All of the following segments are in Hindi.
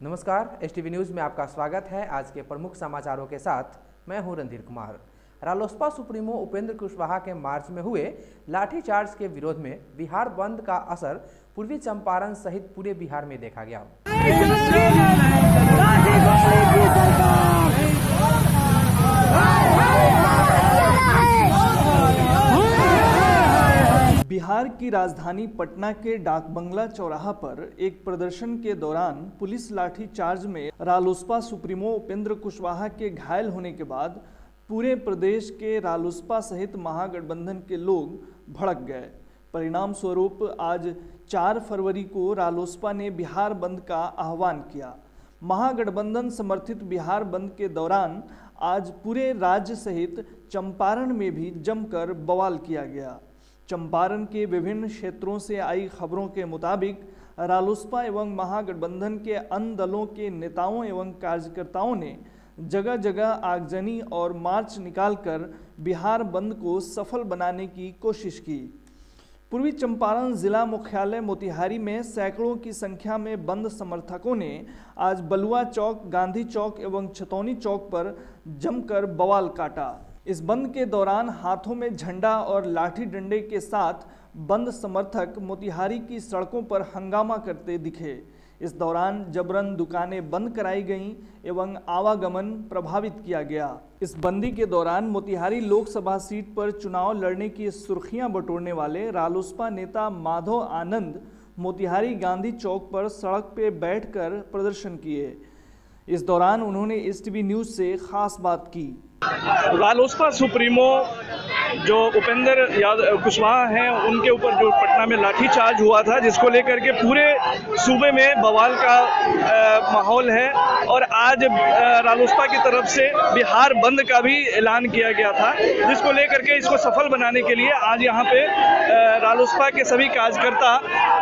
नमस्कार, एसटीवी न्यूज़ में आपका स्वागत है। आज के प्रमुख समाचारों के साथ मैं हूं रणधीर कुमार। रालोसपा सुप्रीमो उपेंद्र कुशवाहा के मार्च में हुए लाठीचार्ज के विरोध में बिहार बंद का असर पूर्वी चंपारण सहित पूरे बिहार में देखा गया। बिहार की राजधानी पटना के डाकबंगला चौराहा पर एक प्रदर्शन के दौरान पुलिस लाठी चार्ज में रालोसपा सुप्रीमो उपेंद्र कुशवाहा के घायल होने के बाद पूरे प्रदेश के रालोसपा सहित महागठबंधन के लोग भड़क गए। परिणाम स्वरूप आज 4 फरवरी को रालोसपा ने बिहार बंद का आह्वान किया। महागठबंधन समर्थित बिहार बंद के दौरान आज पूरे राज्य सहित चंपारण में भी जमकर बवाल किया गया। चंपारण के विभिन्न क्षेत्रों से आई खबरों के मुताबिक रालोसपा एवं महागठबंधन के अन्य दलों के नेताओं एवं कार्यकर्ताओं ने जगह जगह आगजनी और मार्च निकालकर बिहार बंद को सफल बनाने की कोशिश की। पूर्वी चंपारण जिला मुख्यालय मोतिहारी में सैकड़ों की संख्या में बंद समर्थकों ने आज बलुआ चौक, गांधी चौक एवं छतौनी चौक पर जमकर बवाल काटा। इस बंद के दौरान हाथों में झंडा और लाठी डंडे के साथ बंद समर्थक मोतिहारी की सड़कों पर हंगामा करते दिखे। इस दौरान जबरन दुकानें बंद कराई गईं एवं आवागमन प्रभावित किया गया। इस बंदी के दौरान मोतिहारी लोकसभा सीट पर चुनाव लड़ने की सुर्खियां बटोरने वाले रालोसपा नेता माधव आनंद मोतिहारी गांधी चौक पर सड़क पर बैठकर प्रदर्शन किए। इस दौरान उन्होंने एसटीवी न्यूज़ से खास बात की। रालोसपा सुप्रीमो जो उपेंद्र कुशवाहा हैं, उनके ऊपर जो पटना में लाठीचार्ज हुआ था, जिसको लेकर के पूरे सूबे में बवाल का माहौल है और आज रालोसपा की तरफ से बिहार बंद का भी ऐलान किया गया था, जिसको लेकर के इसको सफल बनाने के लिए आज यहाँ पे रालोसपा के सभी कार्यकर्ता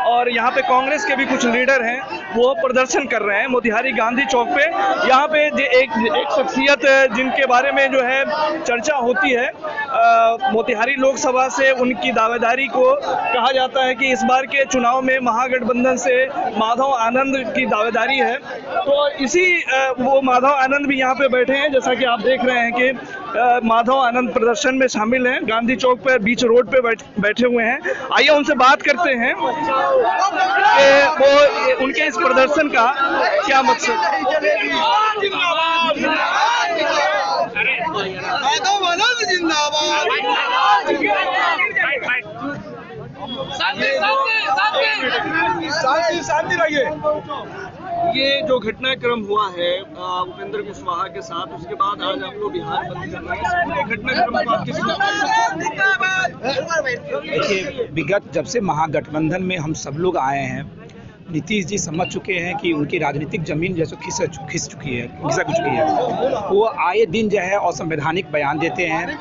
और यहाँ पे कांग्रेस के भी कुछ लीडर हैं, वो प्रदर्शन कर रहे हैं मोतिहारी गांधी चौक पे। यहाँ पे एक शख्सियत जिनके बारे में जो है चर्चा होती है, मोतिहारी लोकसभा से उनकी दावेदारी को कहा जाता है कि इस बार के चुनाव में महागठबंधन से माधव आनंद की दावेदारी है। तो इसी वो माधव आनंद भी यहाँ पे बैठे हैं, जैसा कि आप देख रहे हैं कि माधव आनंद प्रदर्शन में शामिल हैं, गांधी चौक पर बीच रोड पे बैठे हुए हैं। आइए उनसे बात करते हैं कि वो उनके इस प्रदर्शन का क्या मकसद है। शांति रहिए। ये जो घटनाक्रम हुआ है उपेंद्र कुशवाहा के साथ, उसके बाद आज आप लोग बिहार बंद कर रहे हैं, पूरे घटनाक्रम को आप किस देखिए, विगत जब से महागठबंधन में हम सब लोग आए हैं, नीतीश जी समझ चुके हैं कि उनकी राजनीतिक जमीन जैसे खिसक चुकी है। वो आए दिन जो है असंवैधानिक बयान देते हैं,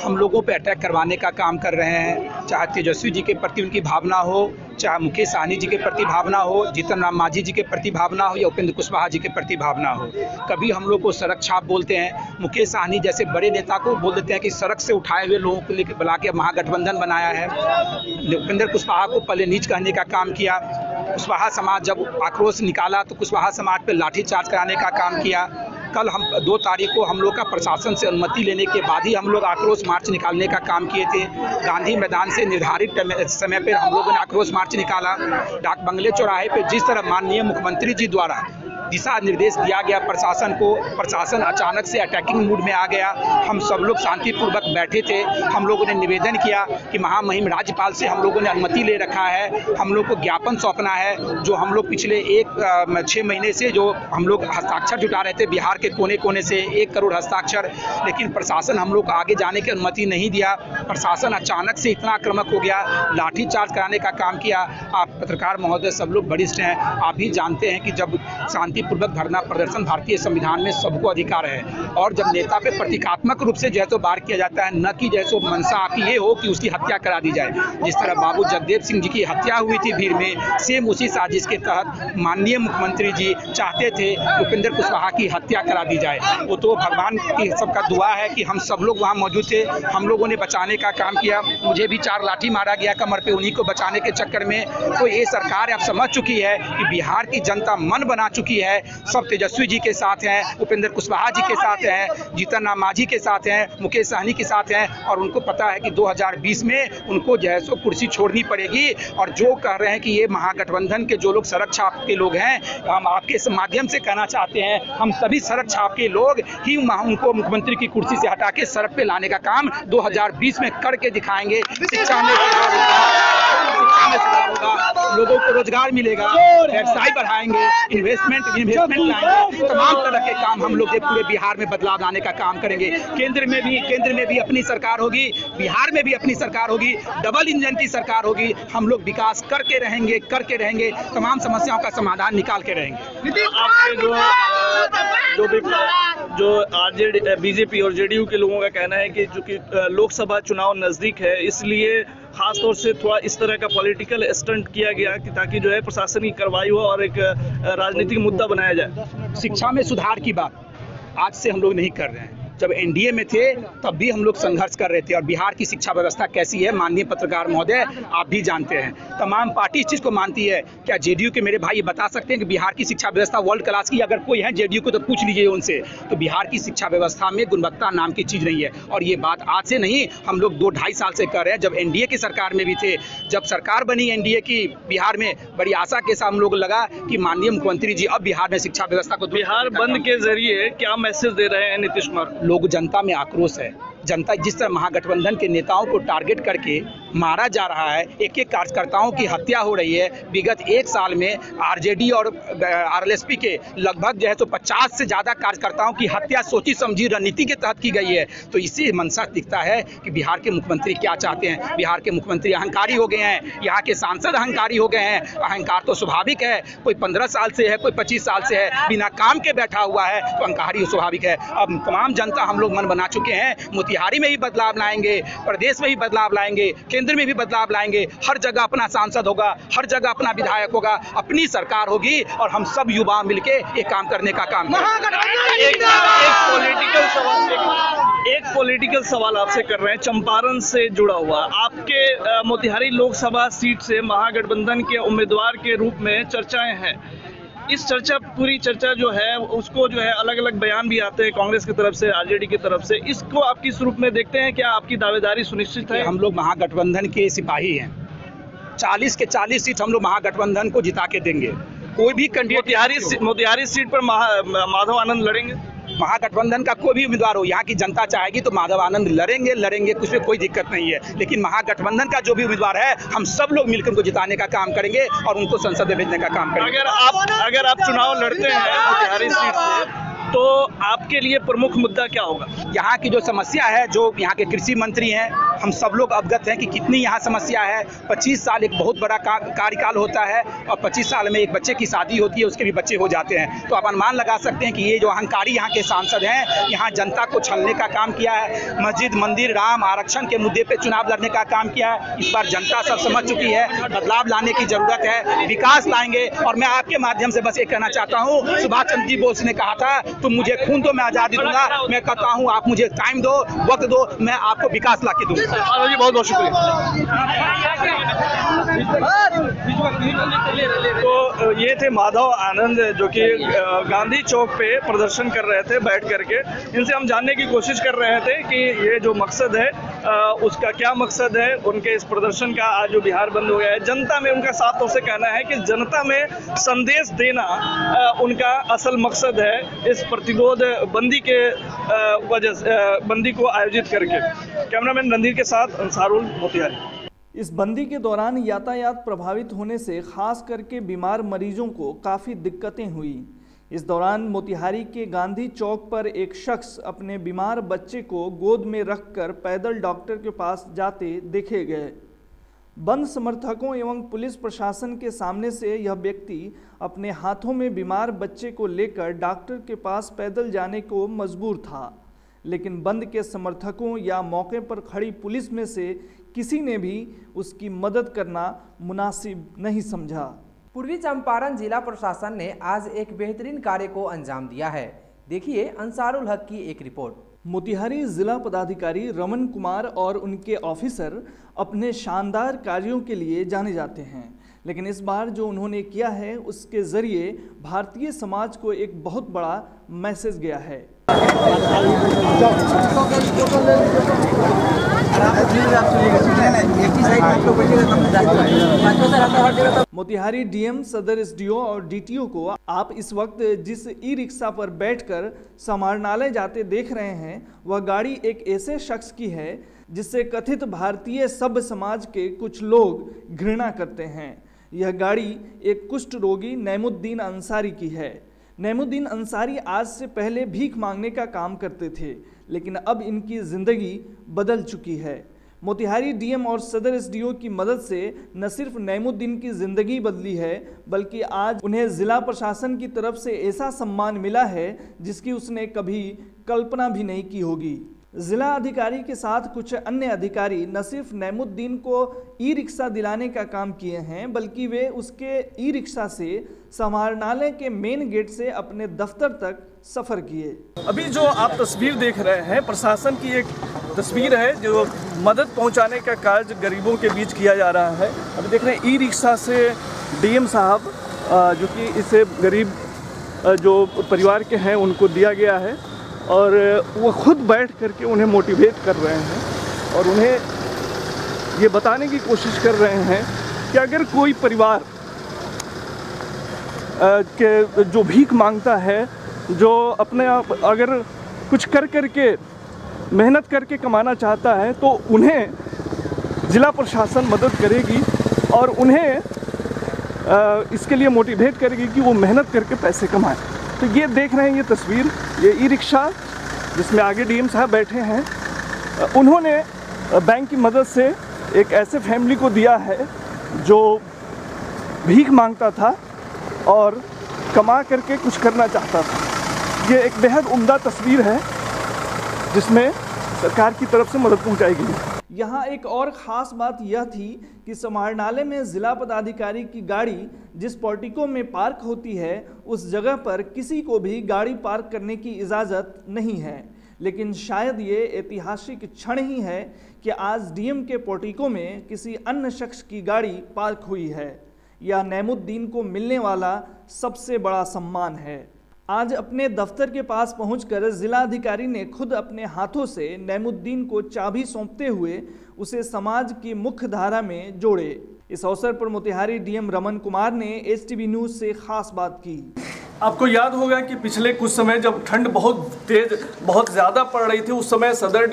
हम लोगों पे अटैक करवाने का काम कर रहे हैं। चाहे तेजस्वी जी के प्रति उनकी भावना हो, चाहे मुकेश सहनी जी के प्रति भावना हो, जीतन राम मांझी जी के प्रति भावना हो या उपेंद्र कुशवाहा जी के प्रति भावना हो। कभी हम लोग को सड़क छाप बोलते हैं, मुकेश सहनी जैसे बड़े नेता को बोल देते हैं कि सड़क से उठाए हुए लोगों को लेकर बुला के महागठबंधन बनाया है। उपेंद्र कुशवाहा को पहले नीच कहने का काम किया। कुशवाहा समाज जब आक्रोश निकाला तो कुशवाहा समाज पर लाठीचार्ज कराने का काम किया। कल हम 2 तारीख को हम लोग का प्रशासन से अनुमति लेने के बाद ही हम लोग आक्रोश मार्च निकालने का काम किए थे। गांधी मैदान से निर्धारित समय पर हम लोगों ने आक्रोश मार्च निकाला। डाक बंगले चौराहे पे जिस तरह माननीय मुख्यमंत्री जी द्वारा दिशा निर्देश दिया गया प्रशासन को, प्रशासन अचानक से अटैकिंग मूड में आ गया। हम सब लोग शांतिपूर्वक बैठे थे। हम लोगों ने निवेदन किया कि महामहिम राज्यपाल से हम लोगों ने अनुमति ले रखा है, हम लोग को ज्ञापन सौंपना है। जो हम लोग पिछले 6 महीने से जो हम लोग हस्ताक्षर जुटा रहे थे, बिहार के कोने कोने से 1 करोड़ हस्ताक्षर, लेकिन प्रशासन हम लोग को आगे जाने की अनुमति नहीं दिया। प्रशासन अचानक से इतना आक्रामक हो गया, लाठीचार्ज कराने का काम किया। आप पत्रकार महोदय सब लोग वरिष्ठ हैं, आप भी जानते हैं कि जब शांतिपूर्वक धरना प्रदर्शन भारतीय संविधान में सबको अधिकार है, और जब नेता पे प्रतीकात्मक रूप से जैसो वार किया जाता है, न कि जैसो मंशा आपकी ये हो कि उसकी हत्या करा दी जाए। जिस तरह बाबू जगदेव सिंह जी की हत्या हुई थी भीड़ में, सेम उसी साजिश के तहत माननीय मुख्यमंत्री जी चाहते थे उपेंद्र कुशवाहा की हत्या करा दी जाए। वो तो भगवान की सबका दुआ है कि हम सब लोग वहाँ मौजूद थे, हम लोगों ने बचाने का काम किया। मुझे भी 4 लाठी मारा गया कमर पे, उन्हीं को बचाने के चक्कर में। तो ये सरकार अब समझ चुकी है कि बिहार की जनता मन बना चुकी है, सब तेजस्वी जी के साथ हैं, उपेंद्र कुशवाहा जी के साथ हैं, जीतन राम मांझी के साथ हैं, मुकेश सहनी के साथ हैं, और उनको पता है कि 2020 में उनको जो है सो कुर्सी छोड़नी पड़ेगी। और जो कह रहे हैं कि ये महागठबंधन के जो लोग सड़क छाप के लोग हैं, हम आपके इस माध्यम से कहना चाहते हैं, हम सभी सड़क छाप के लोग ही उनको मुख्यमंत्री की कुर्सी से हटा के सड़क पे लाने का काम 2020 में करके दिखाएंगे। शिक्षा में सुधार होगा, लोगों को रोजगार मिलेगा, व्यवसाय बढ़ाएंगे, इन्वेस्टमेंट लाएंगे, तमाम तरह के काम हम लोग पूरे बिहार में बदलाव लाने का काम करेंगे। केंद्र में भी अपनी सरकार होगी, बिहार में भी अपनी सरकार होगी, डबल इंजन की सरकार होगी। हम लोग विकास करके रहेंगे, तमाम समस्याओं का समाधान निकाल के रहेंगे। आपके जो आरजेडी, बीजेपी और जेडीयू के लोगों का कहना है कि चूंकि लोकसभा चुनाव नजदीक है, इसलिए खासतौर से थोड़ा इस तरह का पॉलिटिकल स्टंट किया गया कि ताकि जो है प्रशासनिक कार्रवाई हो और एक राजनीतिक मुद्दा बनाया जाए। शिक्षा में सुधार की बात आज से हम लोग नहीं कर रहे हैं। जब एनडीए में थे तब भी हम लोग संघर्ष कर रहे थे। और बिहार की शिक्षा व्यवस्था कैसी है, माननीय पत्रकार महोदय आप भी जानते हैं, तमाम पार्टी इस चीज़ को मानती है। क्या जेडीयू के मेरे भाई बता सकते हैं कि बिहार की शिक्षा व्यवस्था वर्ल्ड क्लास की? अगर कोई है जेडीयू को तो पूछ लीजिए उनसे। तो बिहार की शिक्षा व्यवस्था में गुणवत्ता नाम की चीज़ नहीं है। और ये बात आज से नहीं, हम लोग 2-2.5 साल से कर रहे हैं। जब एनडीए की सरकार में भी थे, जब सरकार बनी एनडीए की बिहार में, बड़ी आशा के साथ हम लोग लगा कि माननीय मुख्यमंत्री जी अब बिहार में शिक्षा व्यवस्था को, बिहार बंद के जरिए क्या मैसेज दे रहे हैं नीतीश कुमार? लोग, जनता में आक्रोश है। जनता जिस तरह महागठबंधन के नेताओं को टारगेट करके मारा जा रहा है, एक एक कार्यकर्ताओं की हत्या हो रही है। विगत 1 साल में आरजेडी और आरएलएसपी के लगभग जो है तो 50 से ज़्यादा कार्यकर्ताओं की हत्या सोची समझी रणनीति के तहत की गई है। तो इससे मंशा दिखता है कि बिहार के मुख्यमंत्री क्या चाहते हैं। बिहार के मुख्यमंत्री अहंकारी हो गए हैं, यहाँ के सांसद अहंकारी हो गए हैं। अहंकार तो स्वाभाविक है, कोई 15 साल से है, कोई 25 साल से है, बिना काम के बैठा हुआ है, तो अहंकारी स्वाभाविक है। अब तमाम जनता हम लोग मन बना चुके हैं, मोतिहारी में भी बदलाव लाएंगे, प्रदेश में भी बदलाव लाएंगे, केंद्र में भी बदलाव लाएंगे। हर जगह अपना सांसद होगा, हर जगह अपना विधायक होगा, अपनी सरकार होगी और हम सब युवा मिलके ये काम करने का काम करेंगे। एक पॉलिटिकल सवाल आपसे कर रहे हैं, चंपारण से जुड़ा हुआ। आपके मोतिहारी लोकसभा सीट से महागठबंधन के उम्मीदवार के रूप में चर्चाएं हैं। इस पूरी चर्चा जो है उसको जो है अलग अलग बयान भी आते हैं कांग्रेस की तरफ से, आरजेडी की तरफ से। इसको आप किस रूप में देखते हैं? क्या आपकी दावेदारी सुनिश्चित है? हम लोग महागठबंधन के सिपाही हैं, 40 के 40 सीट हम लोग महागठबंधन को जिता के देंगे। कोई भी कैंडिडेट मोतिहारी सीट पर माधव आनंद लड़ेंगे? महागठबंधन का कोई भी उम्मीदवार हो, यहाँ की जनता चाहेगी तो माधव आनंद लड़ेंगे, कुछ में कोई दिक्कत नहीं है। लेकिन महागठबंधन का जो भी उम्मीदवार है, हम सब लोग मिलकर उनको जिताने का काम करेंगे और उनको संसद में भेजने का काम करेंगे। अगर आप चुनाव लड़ते हैं मोतिहारी सीट से, तो आपके लिए प्रमुख मुद्दा क्या होगा? यहाँ की जो समस्या है, जो यहाँ के कृषि मंत्री हैं, हम सब लोग अवगत हैं कि कितनी यहाँ समस्या है। 25 साल एक बहुत बड़ा कार्यकाल होता है और 25 साल में एक बच्चे की शादी होती है, उसके भी बच्चे हो जाते हैं। तो आप अनुमान लगा सकते हैं कि ये जो अहंकारी यहाँ के सांसद हैं, यहाँ जनता को छलने का काम किया है। मस्जिद, मंदिर, राम, आरक्षण के मुद्दे पे चुनाव लड़ने का काम किया है। इस बार जनता सब समझ चुकी है, बदलाव लाने की जरूरत है, विकास लाएंगे। और मैं आपके माध्यम से बस ये कहना चाहता हूँ, सुभाष चंद्र जी बोस ने कहा था, तुम मुझे खून दो, मैं आजादी दूंगा। मैं कहता हूँ आप मुझे टाइम दो, वक्त दो, मैं आपको विकास ला के दूंगा। जी बहुत बहुत शुक्रिया। तो ये थे माधव आनंद, जो कि गांधी चौक पे प्रदर्शन कर रहे थे बैठ करके। इनसे हम जानने की कोशिश कर रहे थे कि ये जो मकसद है उसका क्या मकसद है, उनके इस प्रदर्शन का। आज जो बिहार बंद हो गया है, जनता में उनका साफ तौर से कहना है कि जनता में संदेश देना उनका असल मकसद है, इस प्रतिरोध बंदी के वजह से, बंदी को आयोजित करके। कैमरामैन रणधीर के साथ अंसारुल, मोतिहारी। इस बंदी के दौरान यातायात प्रभावित होने से खास करके बीमार मरीजों को काफ़ी दिक्कतें हुई। इस दौरान मोतिहारी के गांधी चौक पर एक शख्स अपने बीमार बच्चे को गोद में रखकर पैदल डॉक्टर के पास जाते देखे गए। बंद समर्थकों एवं पुलिस प्रशासन के सामने से यह व्यक्ति अपने हाथों में बीमार बच्चे को लेकर डॉक्टर के पास पैदल जाने को मजबूर था, लेकिन बंद के समर्थकों या मौके पर खड़ी पुलिस में से किसी ने भी उसकी मदद करना मुनासिब नहीं समझा। पूर्वी चंपारण जिला प्रशासन ने आज एक बेहतरीन कार्य को अंजाम दिया है। देखिए अंसारुल हक की एक रिपोर्ट। मोतिहारी जिला पदाधिकारी रमन कुमार और उनके ऑफिसर अपने शानदार कार्यों के लिए जाने जाते हैं, लेकिन इस बार जो उन्होंने किया है उसके ज़रिए भारतीय समाज को एक बहुत बड़ा मैसेज गया है। मोतिहारी डीएम, सदर एसडीओ और डीटीओ को आप इस वक्त जिस ई रिक्शा पर बैठकर समाहरणालय जाते देख रहे हैं, वह गाड़ी एक ऐसे शख्स की है जिससे कथित भारतीय सभ्य समाज के कुछ लोग घृणा करते हैं। यह गाड़ी एक कुष्ठ रोगी नईमुद्दीन अंसारी की है। नईमुद्दीन अंसारी आज से पहले भीख मांगने का काम करते थे, लेकिन अब इनकी ज़िंदगी बदल चुकी है। मोतिहारी डीएम और सदर एसडीओ की मदद से न सिर्फ नईमुद्दीन की ज़िंदगी बदली है, बल्कि आज उन्हें ज़िला प्रशासन की तरफ से ऐसा सम्मान मिला है जिसकी उसने कभी कल्पना भी नहीं की होगी। जिला अधिकारी के साथ कुछ अन्य अधिकारी न सिर्फ नईमुद्दीन को ई रिक्शा दिलाने का काम किए हैं, बल्कि वे उसके ई रिक्शा से समाहरणालय के मेन गेट से अपने दफ्तर तक सफ़र किए। अभी जो आप तस्वीर देख रहे हैं, प्रशासन की एक तस्वीर है जो मदद पहुंचाने का कार्य गरीबों के बीच किया जा रहा है। अभी देख रहे हैं ई रिक्शा से डीएम साहब, जो कि इसे गरीब जो परिवार के हैं उनको दिया गया है, और वो खुद बैठ करके उन्हें मोटिवेट कर रहे हैं और उन्हें ये बताने की कोशिश कर रहे हैं कि अगर कोई परिवार के जो भीख मांगता है, जो अपने आप अगर कुछ कर करके मेहनत करके कमाना चाहता है, तो उन्हें ज़िला प्रशासन मदद करेगी और उन्हें इसके लिए मोटिवेट करेगी कि वो मेहनत करके पैसे कमाएं। तो ये देख रहे हैं ये तस्वीर, ये ई रिक्शा जिसमें आगे डीएम साहब बैठे हैं, उन्होंने बैंक की मदद से एक ऐसे फैमिली को दिया है जो भीख मांगता था और कमा करके कुछ करना चाहता था। ये एक बेहद उम्दा तस्वीर है जिसमें सरकार की तरफ से मदद पहुंचाई गई। यहाँ एक और ख़ास बात यह थी कि समाहरणालय में ज़िला पदाधिकारी की गाड़ी जिस पोर्टिको में पार्क होती है, उस जगह पर किसी को भी गाड़ी पार्क करने की इजाज़त नहीं है। लेकिन शायद ये ऐतिहासिक क्षण ही है कि आज डीएम के पोर्टिको में किसी अन्य शख्स की गाड़ी पार्क हुई है। यह नईमुद्दीन को मिलने वाला सबसे बड़ा सम्मान है। आज अपने दफ्तर के पास पहुंचकर जिलाधिकारी ने खुद अपने हाथों से नईमुद्दीन को चाबी सौंपते हुए उसे समाज की मुख्य धारा में जोड़े। इस अवसर पर मोतिहारी डीएम रमन कुमार ने एसटीवी न्यूज़ से खास बात की। आपको याद होगा कि पिछले कुछ समय जब ठंड बहुत ज़्यादा पड़ रही थी, उस समय सदर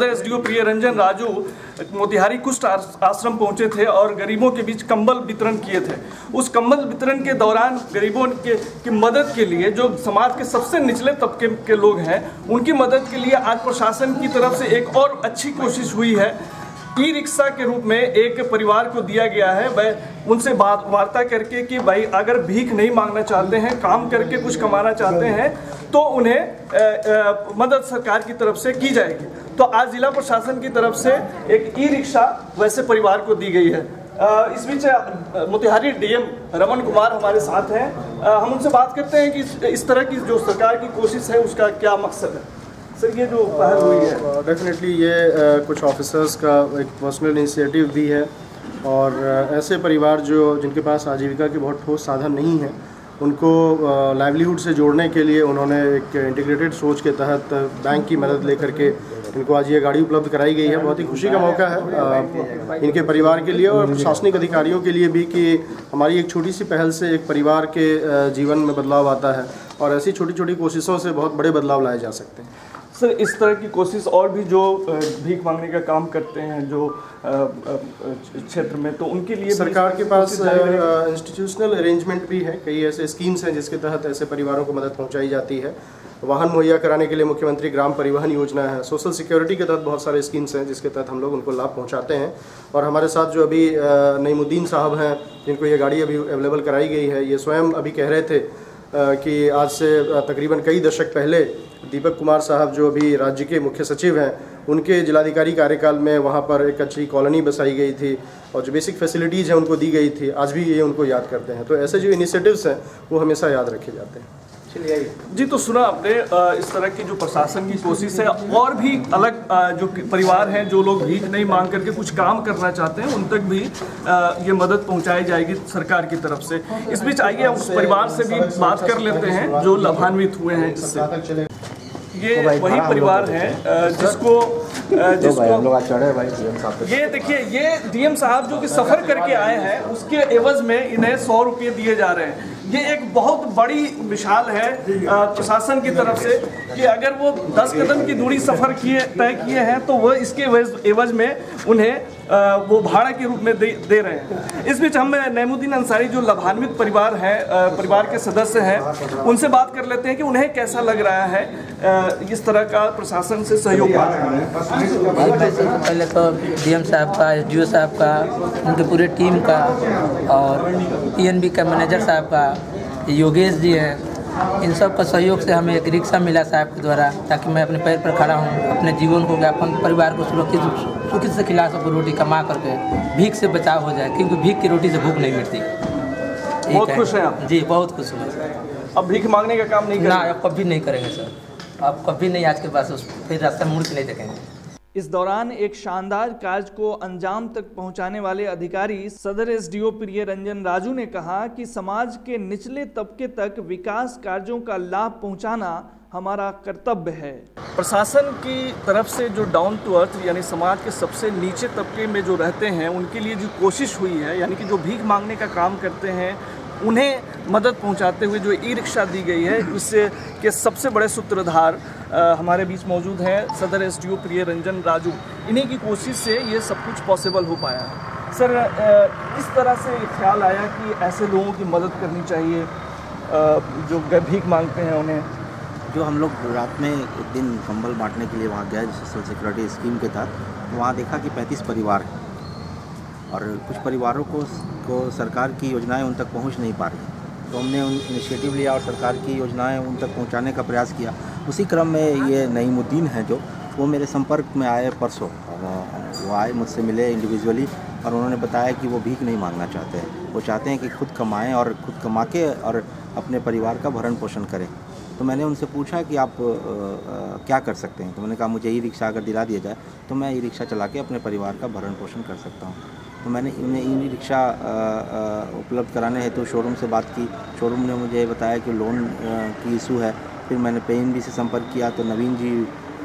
एसडीओ प्रिय रंजन राजू मोतिहारी कुष्ठ आश्रम पहुंचे थे और गरीबों के बीच कंबल वितरण किए थे। उस कंबल वितरण के दौरान गरीबों की मदद के लिए, जो समाज के सबसे निचले तबके के लोग हैं, उनकी मदद के लिए आज प्रशासन की तरफ से एक और अच्छी कोशिश हुई है। ई रिक्शा के रूप में एक परिवार को दिया गया है। वह उनसे वार्ता करके कि भाई अगर भीख नहीं मांगना चाहते हैं, काम करके कुछ कमाना चाहते हैं, तो उन्हें मदद सरकार की तरफ से की जाएगी। तो आज जिला प्रशासन की तरफ से एक ई रिक्शा वैसे परिवार को दी गई है। इस बीच मोतिहारी डीएम रमन कुमार हमारे साथ हैं। हम उनसे बात करते हैं कि इस तरह की जो सरकार की कोशिश है उसका क्या मकसद है। सर, ये जो पहल हुई है, डेफिनेटली ये कुछ ऑफिसर्स का एक पर्सनल इनिशिएटिव भी है, और ऐसे परिवार जिनके पास आजीविका के बहुत ठोस साधन नहीं है, उनको लाइवलीहुड से जोड़ने के लिए उन्होंने एक इंटीग्रेटेड सोच के तहत बैंक की मदद लेकर के इनको आज ये गाड़ी उपलब्ध कराई गई है। बहुत ही खुशी का मौका है इनके परिवार के लिए और प्रशासनिक अधिकारियों के लिए भी कि हमारी एक छोटी सी पहल से एक परिवार के जीवन में बदलाव आता है, और ऐसी छोटी छोटी कोशिशों से बहुत बड़े बदलाव लाए जा सकते हैं। सर, इस तरह की कोशिश और भी जो भीख मांगने का काम करते हैं जो क्षेत्र में, तो उनके लिए सरकार के पास इंस्टीट्यूशनल अरेंजमेंट भी है। कई ऐसे स्कीम्स हैं जिसके तहत ऐसे परिवारों को मदद पहुंचाई जाती है। वाहन मुहैया कराने के लिए मुख्यमंत्री ग्राम परिवहन योजना है। सोशल सिक्योरिटी के तहत बहुत सारे स्कीम्स हैं जिसके तहत हम लोग उनको लाभ पहुँचाते हैं। और हमारे साथ जो अभी नईमुद्दीन साहब हैं, जिनको ये गाड़ी अभी अवेलेबल कराई गई है, ये स्वयं अभी कह रहे थे कि आज से तकरीबन कई दशक पहले दीपक कुमार साहब जो अभी राज्य के मुख्य सचिव हैं, उनके जिलाधिकारी कार्यकाल में वहाँ पर एक अच्छी कॉलोनी बसाई गई थी और जो बेसिक फैसिलिटीज़ हैं उनको दी गई थी। आज भी ये उनको याद करते हैं। तो ऐसे जो इनिशिएटिव्स हैं वो हमेशा याद रखे जाते हैं। जी, तो सुना आपने इस तरह की जो प्रशासन की कोशिश है, और भी अलग जो परिवार हैं जो लोग भीख नहीं मांग करके कुछ काम करना चाहते हैं, उन तक भी ये मदद पहुंचाई जाएगी सरकार की तरफ से। इस बीच आइए उस परिवार से भी बात कर लेते हैं जो लाभान्वित हुए हैं इससे। ये वही परिवार है जिसको ये देखिए, ये डीएम साहब जो कि सफर करके आए हैं, उसके एवज में इन्हें 100 रुपये दिए जा रहे हैं। ये एक बहुत बड़ी मिसाल है प्रशासन की तरफ से कि अगर वो 10 कदम की दूरी सफर तय किए हैं तो वो इसके एवज में उन्हें वो भाड़ा के रूप में दे रहे हैं। इस बीच हम नईमुद्दीन अंसारी जो लाभान्वित परिवार है, परिवार के सदस्य हैं, उनसे बात कर लेते हैं कि उन्हें कैसा लग रहा है इस तरह का प्रशासन से सहयोग पहले तो डीएम साहब का, एसडीओ साहब का, उनके पूरे टीम का, और पीएनबी का मैनेजर साहब का, योगेश जी हैं, इन सब का सहयोग से हमें एक रिक्शा मिला साहब के द्वारा, ताकि मैं अपने पैर पर खड़ा हूँ, अपने जीवन को, अपन परिवार को सुरक्षित से खिला सकूँ, रोटी कमा करके। भीख से बचाव हो जाए, क्योंकि भीख की रोटी से भूख नहीं मिटती। बहुत खुश हैं आप? जी, बहुत खुश हूँ। अब भीख मांगने का काम नहीं करेंगे? ना, अब कभी नहीं करेंगे सर, अब कभी नहीं, आज के बाद फिर रास्ता मुड़ के नहीं देखेंगे। इस दौरान एक शानदार कार्य को अंजाम तक पहुंचाने वाले अधिकारी सदर एसडीओ प्रिय रंजन राजू ने कहा कि समाज के निचले तबके तक विकास कार्यों का लाभ पहुंचाना हमारा कर्तव्य है। प्रशासन की तरफ से जो डाउन टू अर्थ यानी समाज के सबसे नीचे तबके में जो रहते हैं, उनके लिए जो कोशिश हुई है, यानी कि जो भीख मांगने का काम करते हैं, उन्हें मदद पहुंचाते हुए जो ई रिक्शा दी गई है, इससे के सबसे बड़े सूत्रधार हमारे बीच मौजूद हैं सदर एसडीओ प्रिय रंजन राजू। इन्हीं की कोशिश से ये सब कुछ पॉसिबल हो पाया है। सर, इस तरह से ख्याल आया कि ऐसे लोगों की मदद करनी चाहिए जो भीख मांगते हैं उन्हें। जो हम लोग रात में एक दिन कंबल बांटने के लिए वहाँ गए सोशल सिक्योरिटी स्कीम के तहत, तो वहाँ देखा कि 35 परिवार हैं और कुछ परिवारों को सरकार की योजनाएं उन तक पहुँच नहीं पा रही, तो हमने उन इनिशिएटिव लिया और सरकार की योजनाएं उन तक पहुँचाने का प्रयास किया। उसी क्रम में ये नईमुद्दीन हैं जो, वो मेरे संपर्क में आए परसों, वो आए मुझसे मिले इंडिविजुअली और उन्होंने बताया कि वो भीख नहीं मांगना चाहते हैं, वो चाहते हैं कि खुद कमाएं और खुद कमा के और अपने परिवार का भरण पोषण करें। तो मैंने उनसे पूछा कि आप क्या कर सकते हैं, तो मैंने कहा मुझे ई रिक्शा अगर दिला दिया जाए तो मैं ई रिक्शा चला के अपने परिवार का भरण पोषण कर सकता हूँ। तो मैंने उन्हें ई रिक्शा उपलब्ध कराने हेतु शोरूम से बात की। शोरूम ने मुझे बताया कि लोन की इशू है। फिर मैंने पीएनबी से संपर्क किया, तो नवीन जी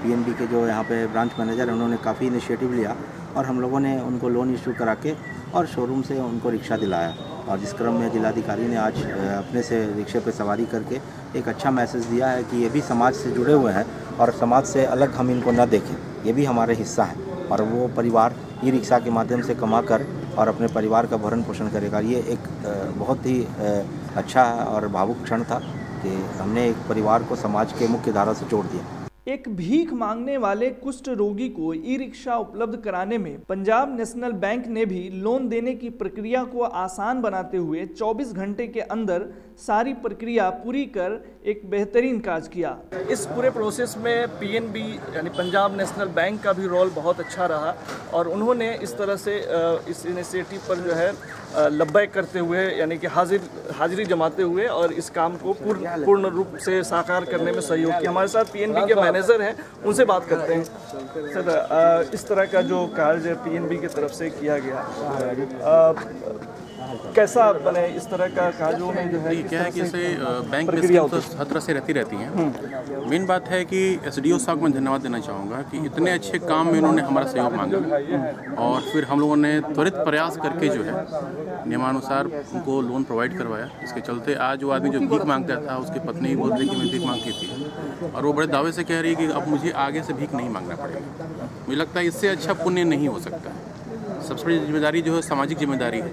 पीएनबी के जो यहाँ पे ब्रांच मैनेजर हैं, उन्होंने काफ़ी इनिशिएटिव लिया और हम लोगों ने उनको लोन इशू करा के और शोरूम से उनको रिक्शा दिलाया। और जिस क्रम में जिलाधिकारी ने आज अपने से रिक्शे पे सवारी करके एक अच्छा मैसेज दिया है कि ये भी समाज से जुड़े हुए हैं और समाज से अलग हम इनको न देखें, ये भी हमारे हिस्सा है। और वो परिवार ई रिक्शा के माध्यम से कमा कर और अपने परिवार का भरण पोषण करेगा। ये एक बहुत ही अच्छा और भावुक क्षण था कि हमने एक परिवार को समाज के मुख्य धारा से जोड़ दिया। एक भीख मांगने वाले कुष्ठ रोगी को ई रिक्शा उपलब्ध कराने में पंजाब नेशनल बैंक ने भी लोन देने की प्रक्रिया को आसान बनाते हुए 24 घंटे के अंदर सारी प्रक्रिया पूरी कर एक बेहतरीन कार्य किया। इस पूरे प्रोसेस में पीएनबी यानी पंजाब नेशनल बैंक का भी रोल बहुत अच्छा रहा और उन्होंने इस तरह से इस इनिशिएटिव पर जो है लब्बैक करते हुए यानी कि हाजिरी जमाते हुए और इस काम को पूर्ण रूप से साकार करने में सहयोग किया। हमारे साथ पीएनबी के मैनेजर हैं, उनसे बात करते हैं। सर, इस तरह का जो कार्य पीएनबी की तरफ से किया गया, कैसा बने इस तरह का कार्यों में जो है क्या है कि इसे बैंक में तो हर तरह से रहती हैं। मेन बात है कि एसडीओ साहब को मैं धन्यवाद देना चाहूँगा कि इतने अच्छे काम में उन्होंने हमारा सहयोग मांगा और फिर हम लोगों ने त्वरित प्रयास करके जो है नियमानुसार उनको लोन प्रोवाइड करवाया। इसके चलते आज वो आदमी जो भीख मांगता था, उसकी पत्नी बोल रही कि मैं भीख मांगती थी और वो बड़े दावे से कह रही है कि अब मुझे आगे से भीख नहीं मांगना पड़ेगा। मुझे लगता है इससे अच्छा पुण्य नहीं हो सकता। सबसे बड़ी जिम्मेदारी जो है सामाजिक जिम्मेदारी है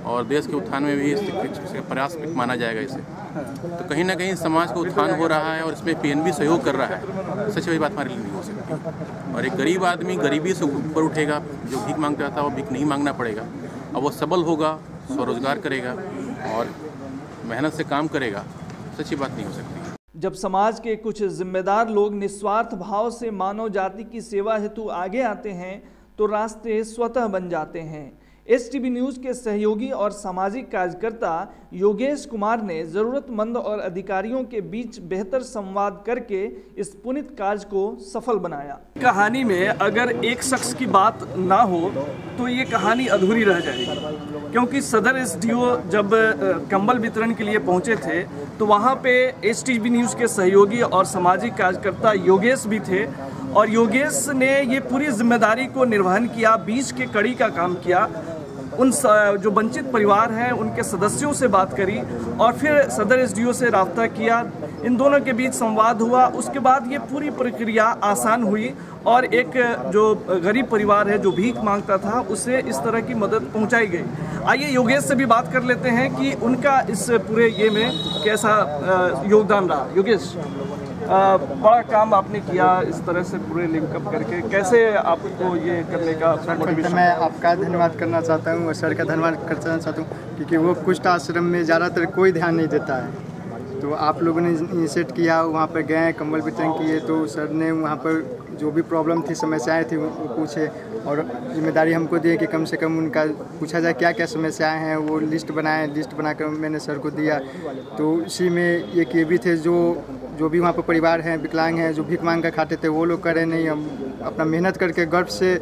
और देश के उत्थान में भी इसके प्रयास माना जाएगा इसे। तो कहीं ना कहीं समाज का उत्थान हो रहा है और इसमें पीएनबी सहयोग कर रहा है। सच बड़ी बात हमारे लिए नहीं हो सकती। और एक गरीब आदमी गरीबी से ऊपर उठेगा, जो भीख मांगता था वो भीख नहीं मांगना पड़ेगा। अब वो सबल होगा, स्वरोजगार करेगा और मेहनत से काम करेगा। सच्ची बात नहीं हो सकती। जब समाज के कुछ जिम्मेदार लोग निस्वार्थ भाव से मानव जाति की सेवा हेतु आगे आते हैं तो रास्ते स्वतः बन जाते हैं। STB न्यूज़ के सहयोगी और सामाजिक कार्यकर्ता योगेश कुमार ने ज़रूरतमंद और अधिकारियों के बीच बेहतर संवाद करके इस पुनीत कार्य को सफल बनाया। कहानी में अगर एक शख्स की बात ना हो तो ये कहानी अधूरी रह जाएगी, क्योंकि सदर SDO जब कंबल वितरण के लिए पहुंचे थे तो वहां पे STB न्यूज़ के सहयोगी और सामाजिक कार्यकर्ता योगेश भी थे और योगेश ने ये पूरी जिम्मेदारी को निर्वहन किया, बीच के कड़ी का काम किया, उन जो वंचित परिवार हैं उनके सदस्यों से बात करी और फिर सदर SDO से राब्ता किया, इन दोनों के बीच संवाद हुआ। उसके बाद ये पूरी प्रक्रिया आसान हुई और एक जो गरीब परिवार है जो भीख मांगता था उसे इस तरह की मदद पहुंचाई गई। आइए योगेश से भी बात कर लेते हैं कि उनका इस पूरे ये में कैसा योगदान रहा। योगेश, बड़ा काम आपने किया इस तरह से पूरे लिंकअप करके, कैसे आपको ये करने का मोटिवेशन? मैं आपका धन्यवाद करना चाहता हूँ और सर का धन्यवाद करना चाहता हूँ, क्योंकि वो कुष्ठ आश्रम में ज़्यादातर कोई ध्यान नहीं देता है, तो आप लोगों ने इनिशिएट किया, वहाँ पर गए, कंबल वितरण किए, तो सर ने वहाँ पर जो भी प्रॉब्लम थी, समस्याएं थी वो पूछे और जिम्मेदारी हमको दी कि कम से कम उनका पूछा जाए क्या क्या समस्याएं हैं, वो लिस्ट बनाए, लिस्ट बनाकर मैंने सर को दिया। तो इसी में एक ये भी थे जो भी वहाँ पर परिवार हैं, विकलांग हैं, जो भीख मांग कर खाते थे, वो लोग करे नहीं, हम अपना मेहनत करके गर्व से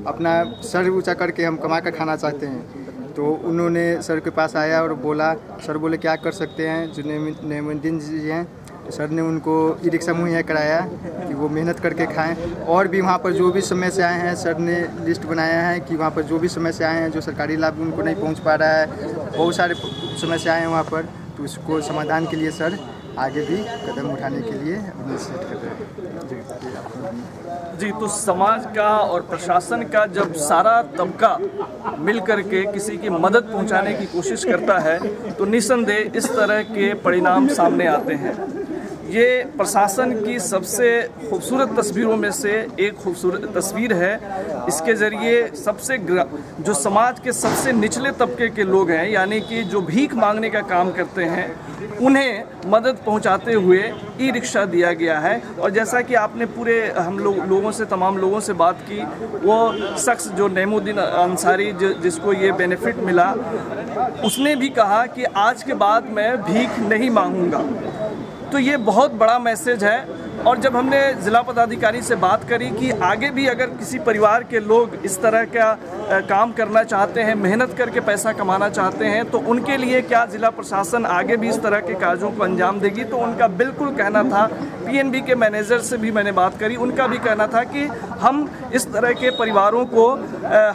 अपना सर ऊँचा करके हम कमा कर खाना चाहते हैं। तो उन्होंने सर के पास आया और बोला, सर बोले क्या कर सकते हैं, जो नेमुद्दीन जी हैं, सर ने उनको ई रिक्शा मुहैया कराया कि वो मेहनत करके खाएं। और भी वहाँ पर जो भी समस्याएं हैं सर ने लिस्ट बनाया है कि वहाँ पर जो भी समस्याएं हैं, जो सरकारी लाभ उनको नहीं पहुँच पा रहा है, बहुत सारे समस्याएं हैं वहाँ पर, तो उसको समाधान के लिए सर आगे भी कदम उठाने के लिए इनिशिएट कर रहे हैं। जी, तो समाज का और प्रशासन का जब सारा तबका मिल कर के किसी की मदद पहुंचाने की कोशिश करता है तो निस्संदेह इस तरह के परिणाम सामने आते हैं। ये प्रशासन की सबसे खूबसूरत तस्वीरों में से एक खूबसूरत तस्वीर है। इसके ज़रिए जो समाज के सबसे निचले तबके के लोग हैं, यानी कि जो भीख मांगने का काम करते हैं, उन्हें मदद पहुंचाते हुए ई रिक्शा दिया गया है। और जैसा कि आपने पूरे हम लोगों से, तमाम लोगों से बात की, वो शख्स जो नेमुद्दीन अंसारी जिसको ये बेनिफिट मिला, उसने भी कहा कि आज के बाद मैं भीख नहीं मांगूंगा। तो ये बहुत बड़ा मैसेज है। और जब हमने ज़िला पदाधिकारी से बात करी कि आगे भी अगर किसी परिवार के लोग इस तरह का काम करना चाहते हैं, मेहनत करके पैसा कमाना चाहते हैं, तो उनके लिए क्या ज़िला प्रशासन आगे भी इस तरह के कार्यों को अंजाम देगी, तो उनका बिल्कुल कहना था। PNB के मैनेजर से भी मैंने बात करी, उनका भी कहना था कि हम इस तरह के परिवारों को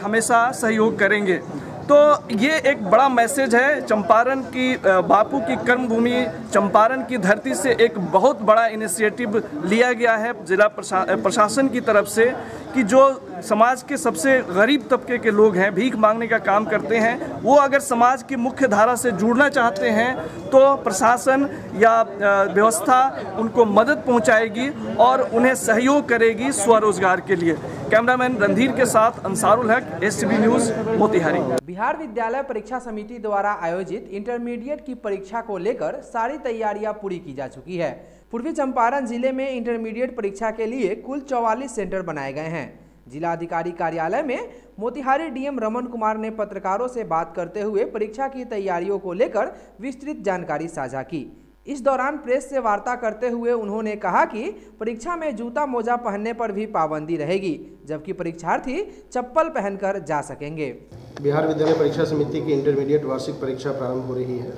हमेशा सहयोग करेंगे। तो ये एक बड़ा मैसेज है। चंपारण की बापू की कर्मभूमि चंपारण की धरती से एक बहुत बड़ा इनिशिएटिव लिया गया है जिला प्रशासन की तरफ से कि जो समाज के सबसे गरीब तबके के लोग हैं, भीख मांगने का काम करते हैं, वो अगर समाज की मुख्य धारा से जुड़ना चाहते हैं तो प्रशासन या व्यवस्था उनको मदद पहुंचाएगी और उन्हें सहयोग करेगी स्वरोजगार के लिए। कैमरामैन रणधीर के साथ अंसारुल हक, STB न्यूज़, मोतिहारी। बिहार विद्यालय परीक्षा समिति द्वारा आयोजित इंटरमीडिएट की परीक्षा को लेकर सारी तैयारियां पूरी की जा चुकी है। पूर्वी चंपारण जिले में इंटरमीडिएट परीक्षा के लिए कुल 44 सेंटर बनाए गए हैं। जिला अधिकारी कार्यालय में मोतिहारी DM रमन कुमार ने पत्रकारों से बात करते हुए परीक्षा की तैयारियों को लेकर विस्तृत जानकारी साझा की। इस दौरान प्रेस से वार्ता करते हुए उन्होंने कहा कि परीक्षा में जूता मोजा पहनने पर भी पाबंदी रहेगी, जबकि परीक्षार्थी चप्पल पहनकर जा सकेंगे। बिहार विद्यालय परीक्षा समिति की इंटरमीडिएट वार्षिक परीक्षा प्रारंभ हो रही है।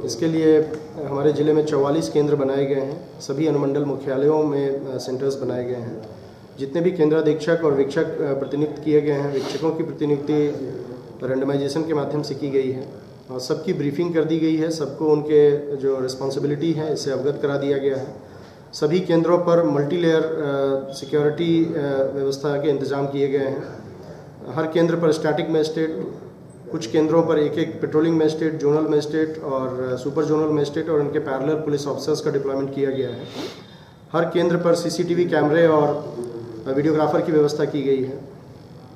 इसके लिए हमारे ज़िले में 44 केंद्र बनाए गए हैं। सभी अनुमंडल मुख्यालयों में सेंटर्स बनाए गए हैं। जितने भी केंद्राधीक्षक और वीक्षक प्रतिनियुक्त किए गए हैं, वीक्षकों की प्रतिनियुक्ति रैंडमाइजेशन के माध्यम से की गई है और सबकी ब्रीफिंग कर दी गई है। सबको उनके जो रिस्पॉन्सिबिलिटी है इससे अवगत करा दिया गया है। सभी केंद्रों पर मल्टी लेयर सिक्योरिटी व्यवस्था के इंतजाम किए गए हैं। हर केंद्र पर स्टैटिक मजिस्ट्रेट, कुछ केंद्रों पर एक पेट्रोलिंग मजिस्ट्रेट, जोनल मजिस्ट्रेट और सुपर जोनल मजिस्ट्रेट और उनके पैरेलल पुलिस ऑफिसर्स का डिप्लॉयमेंट किया गया है। हर केंद्र पर CCTV कैमरे और वीडियोग्राफर की व्यवस्था की गई है।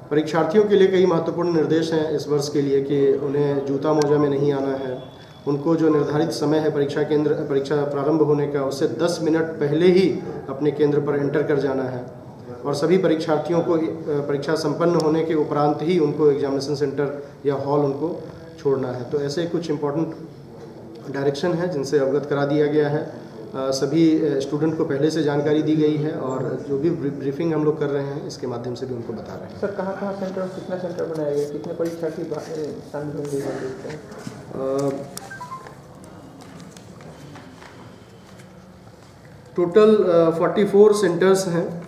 परीक्षार्थियों के लिए कई महत्वपूर्ण निर्देश हैं इस वर्ष के लिए कि उन्हें जूता मोजा में नहीं आना है। उनको जो निर्धारित समय है परीक्षा प्रारंभ होने का, उससे 10 मिनट पहले ही अपने केंद्र पर एंटर कर जाना है। और सभी परीक्षार्थियों को परीक्षा संपन्न होने के उपरांत ही उनको एग्जामिनेशन सेंटर या हॉल उनको छोड़ना है। तो ऐसे कुछ इम्पोर्टेंट डायरेक्शन है जिनसे अवगत करा दिया गया है। सभी स्टूडेंट को पहले से जानकारी दी गई है और जो भी ब्रीफिंग हम लोग कर रहे हैं इसके माध्यम से भी उनको बता रहे हैं। सर कहाँ सेंटर, कितना सेंटर बनाया गया, कितने परीक्षार्थी शामिल होंगे? टोटल 44 सेंटर्स हैं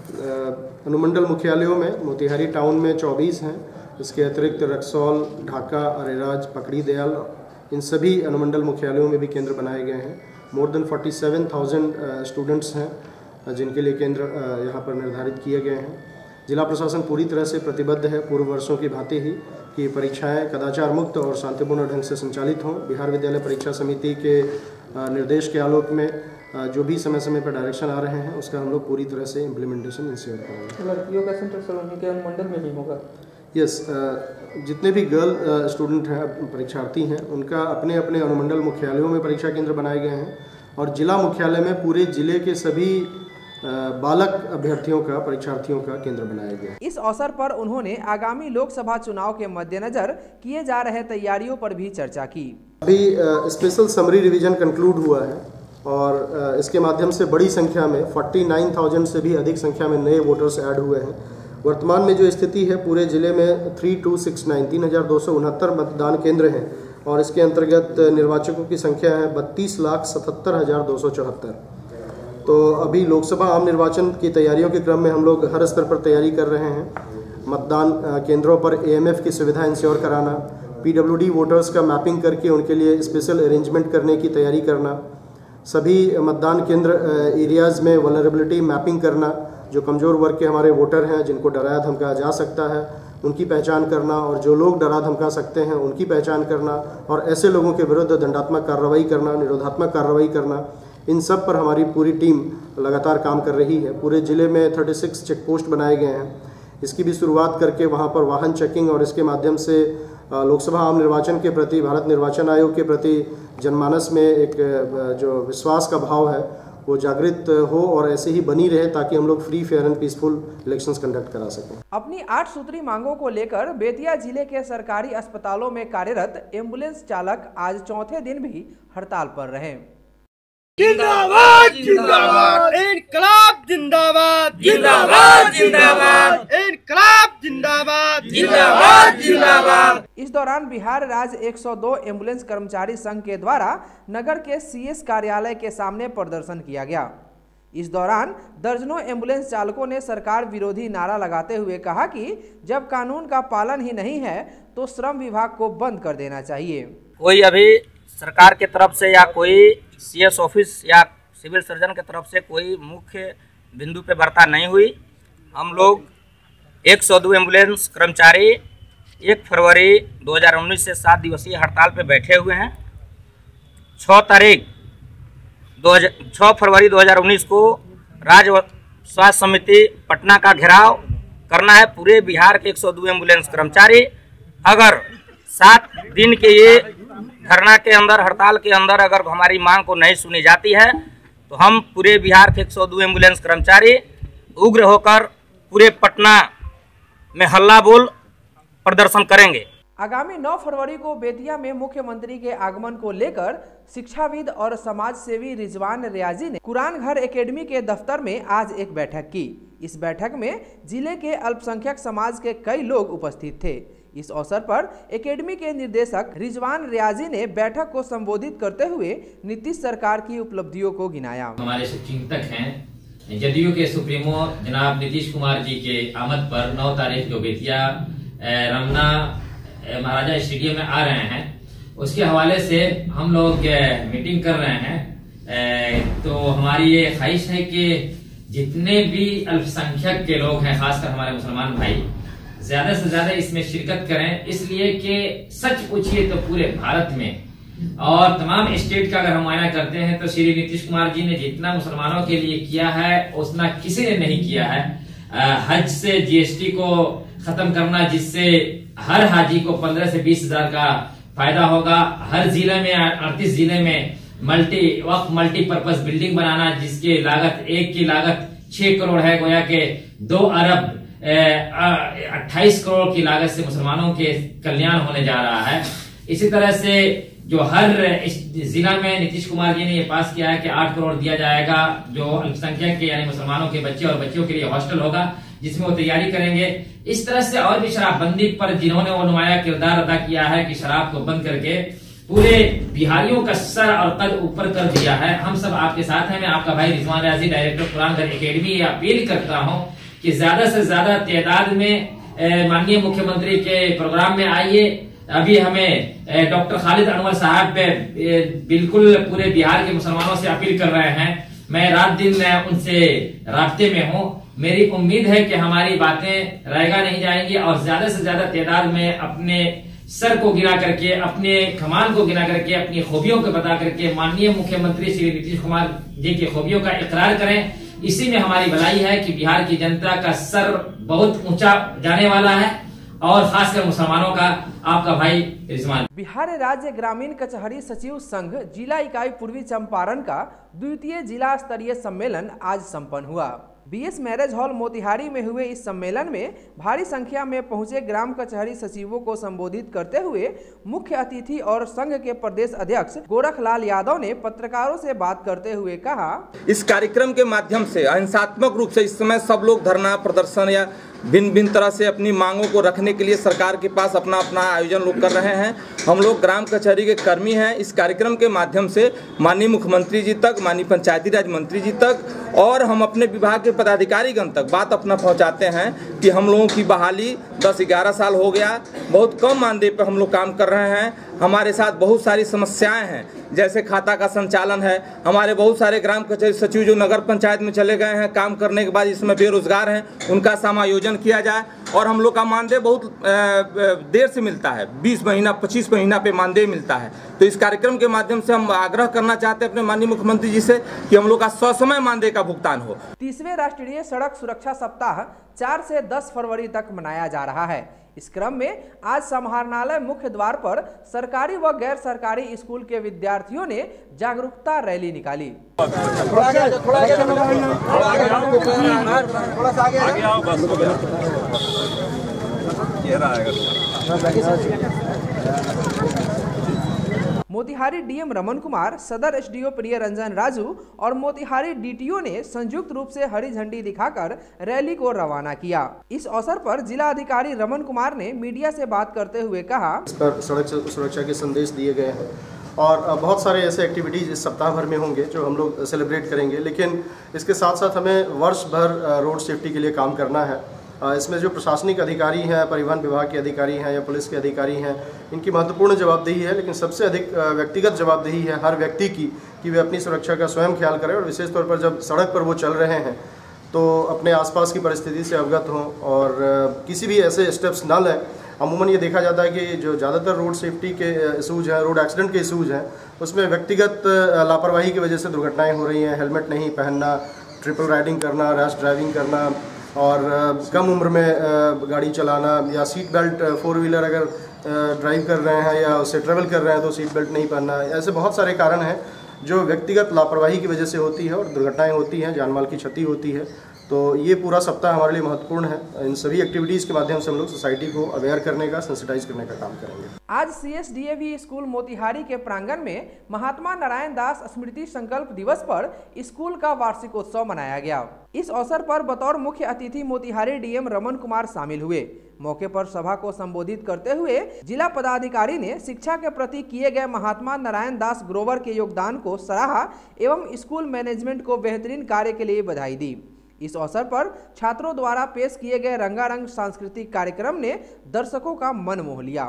अनुमंडल मुख्यालयों में। मोतिहारी टाउन में 24 हैं, इसके अतिरिक्त रक्सौल, ढाका, अरेराज, पकड़ी दयाल, इन सभी अनुमंडल मुख्यालयों में भी केंद्र बनाए गए हैं। मोर देन 47,000 स्टूडेंट्स हैं जिनके लिए केंद्र यहाँ पर निर्धारित किए गए हैं। जिला प्रशासन पूरी तरह से प्रतिबद्ध है पूर्व वर्षों की भांति ही कि परीक्षाएं कदाचार मुक्त और शांतिपूर्ण ढंग से संचालित हों। बिहार विद्यालय परीक्षा समिति के निर्देश के आलोक में जो भी समय समय पर डायरेक्शन आ रहे हैं उसका हम लोग पूरी तरह से इम्प्लीमेंटेशन इंश्योर करेंगे। लड़कियों का सेंटर सर उन्हीं के अनुमंडल में ही होगा? यस, जितने भी गर्ल स्टूडेंट हैं, परीक्षार्थी हैं, उनका अपने अपने अनुमंडल मुख्यालयों में परीक्षा केंद्र बनाए गए हैं और जिला मुख्यालय में पूरे जिले के सभी बालक अभ्यर्थियों का, परीक्षार्थियों का केंद्र बनाया गया। इस अवसर पर उन्होंने आगामी लोकसभा चुनाव के मद्देनजर किए जा रहे तैयारियों पर भी चर्चा की। अभी स्पेशल समरी रिवीजन कंक्लूड हुआ है और इसके माध्यम से बड़ी संख्या में 49,000 से भी अधिक संख्या में नए वोटर्स ऐड हुए हैं। वर्तमान में जो स्थिति है पूरे जिले में 3,269 मतदान केंद्र हैं और इसके अंतर्गत निर्वाचकों की संख्या है 32,77,274। तो अभी लोकसभा आम निर्वाचन की तैयारियों के क्रम में हम लोग हर स्तर पर तैयारी कर रहे हैं। मतदान केंद्रों पर AMF की सुविधा इंश्योर कराना, PWD वोटर्स का मैपिंग करके उनके लिए स्पेशल अरेंजमेंट करने की तैयारी करना, सभी मतदान केंद्र एरियाज़ में वल्नरेबिलिटी मैपिंग करना, जो कमज़ोर वर्ग के हमारे वोटर हैं जिनको डराया धमकाया जा सकता है उनकी पहचान करना और जो लोग डरा धमका सकते हैं उनकी पहचान करना और ऐसे लोगों के विरुद्ध दंडात्मक कार्रवाई करना, निरोधात्मक कार्रवाई करना, इन सब पर हमारी पूरी टीम लगातार काम कर रही है। पूरे ज़िले में 36 चेक पोस्ट बनाए गए हैं। इसकी भी शुरुआत करके वहाँ पर वाहन चेकिंग और इसके माध्यम से लोकसभा आम निर्वाचन के प्रति, भारत निर्वाचन आयोग के प्रति जनमानस में एक जो विश्वास का भाव है वो जागृत हो और ऐसे ही बनी रहे ताकि हम लोग free, fair and peaceful elections conduct करा सकें। अपनी 8 सूत्री मांगों को लेकर बेतिया जिले के सरकारी अस्पतालों में कार्यरत एम्बुलेंस चालक आज चौथे दिन भी हड़ताल पर रहे। जिंदाबाद जिंदाबाद, इनकलाब जिंदाबाद जिंदाबाद जिंदाबाद, इनकलाब जिंदाबाद जिंदाबाद जिंदाबाद। इस दौरान बिहार राज्य 102 एम्बुलेंस कर्मचारी संघ के द्वारा नगर के CS कार्यालय के सामने प्रदर्शन किया गया। इस दौरान दर्जनों एम्बुलेंस चालकों ने सरकार विरोधी नारा लगाते हुए कहा कि जब कानून का पालन ही नहीं है तो श्रम विभाग को बंद कर देना चाहिए। कोई अभी सरकार के तरफ से या कोई CS ऑफिस या सिविल सर्जन के तरफ से कोई मुख्य बिंदु पे वार्ता नहीं हुई। हम लोग 102 एम्बुलेंस कर्मचारी 1 फरवरी 2019 से 7 दिवसीय हड़ताल पे बैठे हुए हैं। 6 फरवरी 2019 को राज्य स्वास्थ्य समिति पटना का घेराव करना है पूरे बिहार के 102 एम्बुलेंस कर्मचारी। अगर 7 दिन के ये धरना के अंदर, हड़ताल के अंदर अगर हमारी मांग को नहीं सुनी जाती है तो हम पूरे बिहार के 102 एम्बुलेंस कर्मचारी उग्र होकर पूरे पटना में हल्ला बोल प्रदर्शन करेंगे। आगामी 9 फरवरी को बेतिया में मुख्यमंत्री के आगमन को लेकर शिक्षाविद और समाज सेवी रिजवान रियाजी ने कुरान घर एकेडमी के दफ्तर में आज एक बैठक की। इस बैठक में जिले के अल्पसंख्यक समाज के कई लोग उपस्थित थे। इस अवसर पर एकेडमी के निदेशक रिजवान रियाजी ने बैठक को संबोधित करते हुए नीतीश सरकार की उपलब्धियों को गिनाया। हमारे चिंतक हैं जदयू के सुप्रीमो जनाब नीतीश कुमार जी के आमद पर 9 तारीख को बेतिया रमना महाराजा स्टेडियम में आ रहे हैं, उसके हवाले से हम लोग मीटिंग कर रहे हैं। तो हमारी ये ख्वाहिश है कि जितने भी अल्पसंख्यक के लोग हैं, खासकर हमारे मुसलमान भाई, ज्यादा से ज्यादा इसमें शिरकत करें। इसलिए कि सच पूछिए तो पूरे भारत में और तमाम स्टेट का अगर हम मायना करते हैं तो श्री नीतीश कुमार जी ने जितना मुसलमानों के लिए किया है उतना किसी ने नहीं किया है। हज से GST को खत्म करना, जिससे हर हाजी को 15 से 20 हजार का फायदा होगा। हर जिले में 38 जिले में मल्टीपर्पज बिल्डिंग बनाना, जिसकी लागत एक की लागत 6 करोड़ है, गोया के 2 अरब 28 करोड़ की लागत से मुसलमानों के कल्याण होने जा रहा है। इसी तरह से जो हर जिला में नीतीश कुमार जी ने ये पास किया है कि 8 करोड़ दिया जाएगा जो अल्पसंख्यक के यानी मुसलमानों के बच्चे और बच्चियों के लिए हॉस्टल होगा, जिसमें वो तैयारी करेंगे। इस तरह से और भी शराबबंदी पर जिन्होंने वो नुमाया किरदार अदा किया है कि शराब को बंद करके पूरे बिहारियों का सर और कद ऊपर कर दिया है। हम सब आपके साथ हैं। मैं आपका भाई रिजवान रियाजी, डायरेक्टर कुरान घर एकेडमी, अपील करता हूं कि ज्यादा से ज्यादा तादाद में माननीय मुख्यमंत्री के प्रोग्राम में आइए। अभी हमें डॉक्टर खालिद अनवर साहब पे बिल्कुल पूरे बिहार के मुसलमानों से अपील कर रहे हैं। मैं रात दिन उनसे राब्ते में हूँ। मेरी उम्मीद है कि हमारी बातें रायगा नहीं जाएंगी और ज्यादा से ज्यादा तादाद में अपने सर को गिना करके, अपने कमान को गिना करके, अपनी खूबियों को बता करके माननीय मुख्यमंत्री श्री नीतीश कुमार जी की खूबियों का इकरार करें। इसी में हमारी भलाई है कि बिहार की जनता का सर बहुत ऊंचा जाने वाला है और खासकर मुसलमानों का। आपका भाई रिजवान। बिहार राज्य ग्रामीण कचहरी सचिव संघ जिला इकाई पूर्वी चंपारण का द्वितीय जिला स्तरीय सम्मेलन आज संपन्न हुआ। बीएस मैरिज हॉल मोतिहारी में हुए इस सम्मेलन में भारी संख्या में पहुंचे ग्राम कचहरी सचिवों को संबोधित करते हुए मुख्य अतिथि और संघ के प्रदेश अध्यक्ष गोरखलाल यादव ने पत्रकारों से बात करते हुए कहा, इस कार्यक्रम के माध्यम से अहिंसात्मक रूप से इस समय सब लोग धरना प्रदर्शन या भिन्न भिन्न तरह से अपनी मांगों को रखने के लिए सरकार के पास अपना अपना आयोजन लोग कर रहे हैं। हम लोग ग्राम कचहरी के कर्मी हैं। इस कार्यक्रम के माध्यम से माननीय मुख्यमंत्री जी तक, माननीय पंचायती राज मंत्री जी तक और हम अपने विभाग के पदाधिकारीगण तक बात अपना पहुंचाते हैं कि हम लोगों की बहाली 10-11 साल हो गया, बहुत कम मानदेय पर हम लोग काम कर रहे हैं। हमारे साथ बहुत सारी समस्याएं हैं, जैसे खाता का संचालन है। हमारे बहुत सारे ग्राम कचहरी सचिव जो नगर पंचायत में चले गए हैं, काम करने के बाद इसमें बेरोजगार हैं, उनका समायोजन किया जाए। और हम लोग का मानदेय बहुत देर से मिलता है, 20 महीना 25 महीना पे मानदेय मिलता है। तो इस कार्यक्रम के माध्यम से हम आग्रह करना चाहते हैं अपने माननीय मुख्यमंत्री जी से कि हम लोग का ससमय मानदेय का भुगतान हो। 30वें राष्ट्रीय सड़क सुरक्षा सप्ताह 4 से 10 फरवरी तक मनाया जा रहा है। इस क्रम में आज समाहरणालय मुख्य द्वार पर सरकारी व गैर सरकारी स्कूल के विद्यार्थियों ने जागरूकता रैली निकाली। मोतिहारी डीएम रमन कुमार, सदर एसडीओ प्रिय रंजन राजू और मोतिहारी डीटीओ ने संयुक्त रूप से हरी झंडी दिखाकर रैली को रवाना किया। इस अवसर पर जिला अधिकारी रमन कुमार ने मीडिया से बात करते हुए कहा, इस पर सड़क सुरक्षा के संदेश दिए गए हैं और बहुत सारे ऐसे एक्टिविटीज इस सप्ताह भर में होंगे जो हम लोग सेलिब्रेट करेंगे। लेकिन इसके साथ साथ हमें वर्ष भर रोड सेफ्टी के लिए काम करना है। इसमें जो प्रशासनिक अधिकारी हैं, परिवहन विभाग के अधिकारी हैं या पुलिस के अधिकारी हैं, इनकी महत्वपूर्ण जवाबदेही है। लेकिन सबसे अधिक व्यक्तिगत जवाबदेही है हर व्यक्ति की कि वे अपनी सुरक्षा का स्वयं ख्याल करें और विशेष तौर पर जब सड़क पर वो चल रहे हैं तो अपने आसपास की परिस्थिति से अवगत हों और किसी भी ऐसे स्टेप्स ना लें। अमूमन ये देखा जाता है कि जो ज़्यादातर रोड सेफ्टी के इशूज़ हैं, रोड एक्सीडेंट के इशूज़ हैं, उसमें व्यक्तिगत लापरवाही की वजह से दुर्घटनाएँ हो रही हैं। हेलमेट नहीं पहनना, ट्रिपल राइडिंग करना, रैश ड्राइविंग करना और कम उम्र में गाड़ी चलाना या सीट बेल्ट, 4 व्हीलर अगर ड्राइव कर रहे हैं या उससे ट्रैवल कर रहे हैं तो सीट बेल्ट नहीं पहनना। ऐसे बहुत सारे कारण हैं जो व्यक्तिगत लापरवाही की वजह से होती है और दुर्घटनाएं होती हैं, जान माल की क्षति होती है। तो ये पूरा सप्ताह हमारे लिए महत्वपूर्ण है। इन सभी एक्टिविटीज़ के माध्यम से हम लोग सोसाइटी को अवेयर करने का, सेंसिटाइज करने का काम करेंगे। आज CSDAV स्कूल मोतिहारी के प्रांगण में महात्मा नारायण दास स्मृति संकल्प दिवस पर स्कूल का वार्षिकोत्सव मनाया गया। इस अवसर पर बतौर मुख्य अतिथि मोतिहारी डीएम रमन कुमार शामिल हुए। मौके पर सभा को संबोधित करते हुए जिला पदाधिकारी ने शिक्षा के प्रति किए गए महात्मा नारायण दास ग्रोवर के योगदान को सराहा एवं स्कूल मैनेजमेंट को बेहतरीन कार्य के लिए बधाई दी। इस अवसर पर छात्रों द्वारा पेश किए गए रंगारंग सांस्कृतिक कार्यक्रम ने दर्शकों का मन मोह लिया।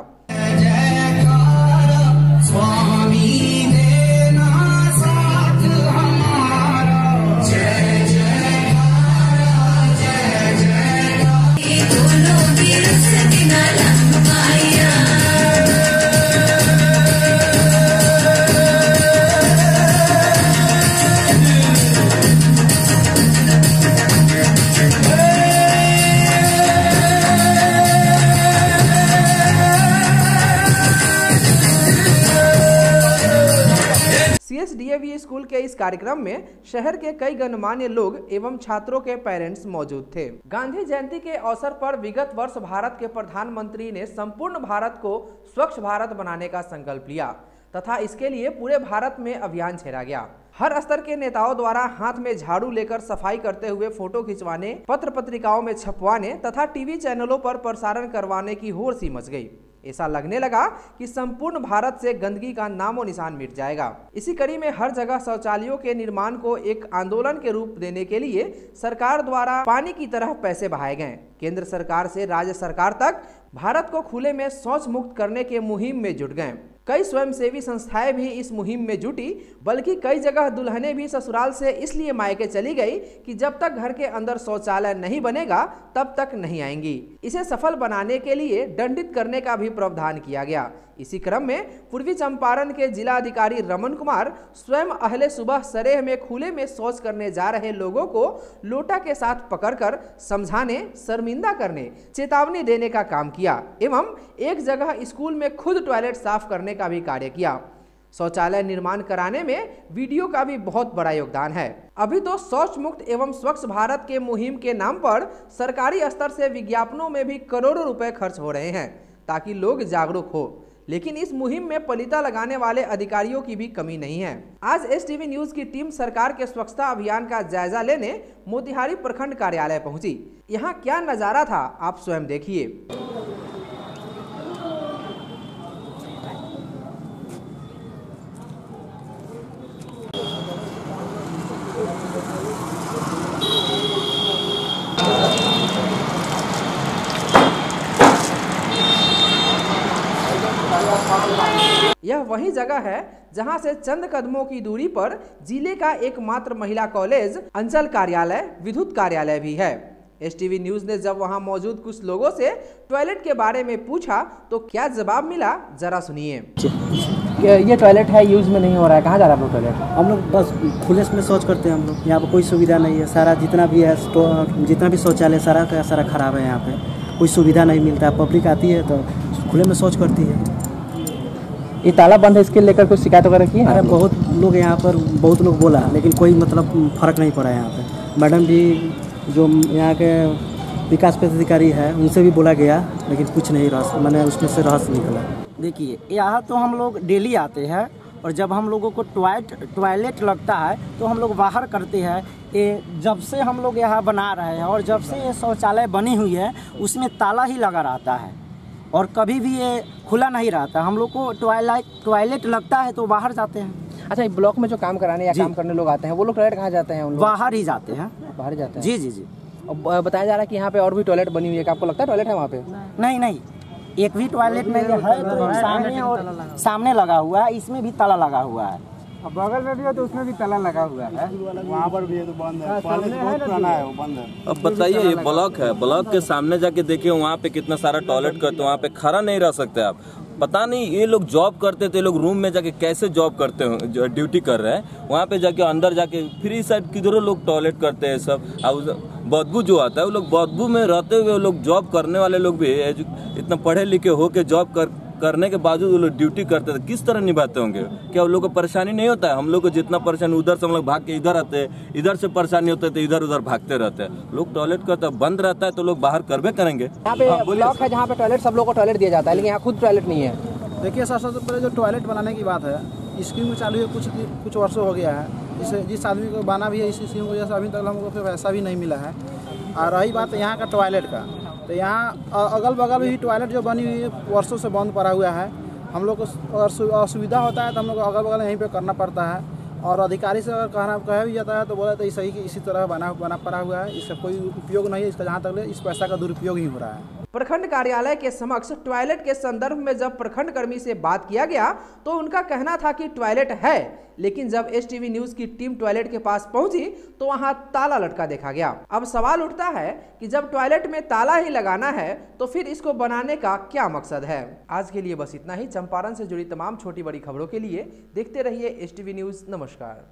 कार्यक्रम में शहर के कई गणमान्य लोग एवं छात्रों के पेरेंट्स मौजूद थे। गांधी जयंती के अवसर पर विगत वर्ष भारत के प्रधानमंत्री ने संपूर्ण भारत को स्वच्छ भारत बनाने का संकल्प लिया तथा इसके लिए पूरे भारत में अभियान छेड़ा गया। हर स्तर के नेताओं द्वारा हाथ में झाड़ू लेकर सफाई करते हुए फोटो खिंचवाने, पत्र पत्रिकाओं में छपवाने तथा टीवी चैनलों पर प्रसारण करवाने की होड़ सी मच गई। ऐसा लगने लगा कि संपूर्ण भारत से गंदगी का नामो निशान मिट जाएगा। इसी कड़ी में हर जगह शौचालयों के निर्माण को एक आंदोलन के रूप देने के लिए सरकार द्वारा पानी की तरह पैसे बहाए गए। केंद्र सरकार से राज्य सरकार तक भारत को खुले में शौच मुक्त करने के मुहिम में जुट गए। कई स्वयंसेवी संस्थाएं भी इस मुहिम में जुटी, बल्कि कई जगह दुल्हनें भी ससुराल से इसलिए मायके चली गई कि जब तक घर के अंदर शौचालय नहीं बनेगा तब तक नहीं आएंगी। इसे सफल बनाने के लिए दंडित करने का भी प्रावधान किया गया। इसी क्रम में पूर्वी चंपारण के जिला अधिकारी रमन कुमार स्वयं अहले सुबह सरेह में खुले में शौच करने जा रहे लोगों को लोटा के साथ पकड़कर समझाने, शर्मिंदा करने, चेतावनी देने का काम किया एवं एक जगह स्कूल में खुद टॉयलेट साफ करने का भी कार्य किया। शौचालय निर्माण कराने में वीडियो का भी बहुत बड़ा योगदान है। अभी तो शौच मुक्त एवं स्वच्छ भारत के मुहिम के नाम पर सरकारी स्तर से विज्ञापनों में भी करोड़ों रुपए खर्च हो रहे हैं ताकि लोग जागरूक हो, लेकिन इस मुहिम में पलीता लगाने वाले अधिकारियों की भी कमी नहीं है। आज एसटीवी न्यूज की टीम सरकार के स्वच्छता अभियान का जायजा लेने मोतिहारी प्रखंड कार्यालय पहुंची। यहाँ क्या नजारा था आप स्वयं देखिए। यह वही जगह है जहां से चंद कदमों की दूरी पर जिले का एकमात्र महिला कॉलेज, अंचल कार्यालय, विद्युत कार्यालय भी है। एसटीवी न्यूज ने जब वहां मौजूद कुछ लोगों से टॉयलेट के बारे में पूछा तो क्या जवाब मिला, जरा सुनिए। ये टॉयलेट है, यूज में नहीं हो रहा है, कहाँ जा रहा है टॉयलेट? हम लोग बस खुले में शौच करते हैं। हम लोग यहाँ पर कोई सुविधा नहीं है। सारा जितना भी है, जितना भी शौचालय सारा का सारा खराब है। यहाँ पे कोई सुविधा नहीं मिलता। पब्लिक आती है तो खुले में शौच करती है। ये ताला बंद है, इसके लेकर कुछ शिकायत वगैरह की? अरे बहुत लोग यहाँ पर बहुत लोग बोला, लेकिन कोई मतलब फ़र्क नहीं पड़ा यहाँ पे। मैडम जी जो यहाँ के विकास पदाधिकारी है उनसे भी बोला गया, लेकिन कुछ नहीं रहा, मैंने उसमें से रहस्य निकला। देखिए यहाँ तो हम लोग डेली आते हैं और जब हम लोगों को टॉयलेट लगता है तो हम लोग बाहर करते हैं। ये जब से हम लोग यहाँ बना रहे हैं और जब से ये शौचालय बनी हुई है उसमें ताला ही लगा रहता है और कभी भी ये खुला नहीं रहता। हम लोग को टॉयलेट लगता है तो बाहर जाते हैं। अच्छा, ब्लॉक में जो काम कराने या काम करने लोग आते हैं वो लोग टॉयलेट कहाँ जाते हैं? उन लोग बाहर ही जाते हैं। बाहर ही जाते हैं? जी जी जी। और बताया जा रहा है कि यहाँ पे और भी टॉयलेट बनी हुई है, आपको लगता है टॉयलेट है वहाँ पे? नहीं नहीं, एक भी टॉयलेट में है तो सामने और सामने लगा हुआ है, इसमें भी ताला लगा हुआ है। बगल में भी है तो उसमें भी ताला लगा हुआ है, वहाँ पर भी है तो बंद है। पहले से बहुत पुराना है, वो बंद है। अब बताइए, ये ब्लॉक है, ब्लॉक के सामने जाके देखिए वहाँ पे कितना सारा टॉयलेट करते, वहाँ पे खड़ा नहीं रह सकते आप। पता नहीं ये लोग जॉब करते थे, लोग रूम में जाके कैसे जॉब करते हैं, जो ड्यूटी कर रहे हैं वहाँ पे जाके अंदर जाके फ्री साइड किधरों लोग टॉयलेट करते हैं सब। और बदबू जो आता है वो लोग बदबू में रहते हुए लोग जॉब करने वाले लोग भी इतना पढ़े लिखे होके जॉब करने के बावजूद वो लोग ड्यूटी करते थे, किस तरह निभाते होंगे? क्या उन लोगों को परेशानी नहीं होता है? हम लोग को जितना परेशानी उधर से हम लोग भाग के इधर आते हैं, इधर से परेशानी होते तो इधर उधर भागते रहते हैं। लोग टॉयलेट करते बंद रहता है तो लोग बाहर करवे करेंगे। यहाँ पे ब्लॉक है जहाँ पे टॉयलेट सब लोग को टॉयलेट दिया जाता है, लेकिन यहाँ खुद टॉयलेट नहीं है। देखिए सबसे पहले जो टॉयलेट बनाने की बात है, स्कीम चालू है कुछ वर्षों हो गया है। जिस आदमी को बना भी है इस स्कीम की वजह से अभी तक हमको फिर पैसा भी नहीं मिला है। और रही बात यहाँ का टॉयलेट का, तो यहाँ अगल बगल भी टॉयलेट जो बनी हुई है वर्षों से बंद पड़ा हुआ है। हम लोग को असुविधा होता है तो हम लोग अगल बगल यहीं पे करना पड़ता है। और अधिकारी से अगर कहा भी जाता है तो बोला तो सही कि इसी तरह बना पड़ा हुआ है, इसका कोई उपयोग नहीं है। इसका जहाँ तक इस पैसा का दुरुपयोग ही हो रहा है। प्रखंड कार्यालय के समक्ष टॉयलेट के संदर्भ में जब प्रखंड कर्मी से बात किया गया तो उनका कहना था कि टॉयलेट है, लेकिन जब एसटीवी न्यूज की टीम टॉयलेट के पास पहुंची तो वहां ताला लटका देखा गया। अब सवाल उठता है कि जब टॉयलेट में ताला ही लगाना है तो फिर इसको बनाने का क्या मकसद है। आज के लिए बस इतना ही। चंपारण से जुड़ी तमाम छोटी बड़ी खबरों के लिए देखते रहिए एसटीवी न्यूज। नमस्कार।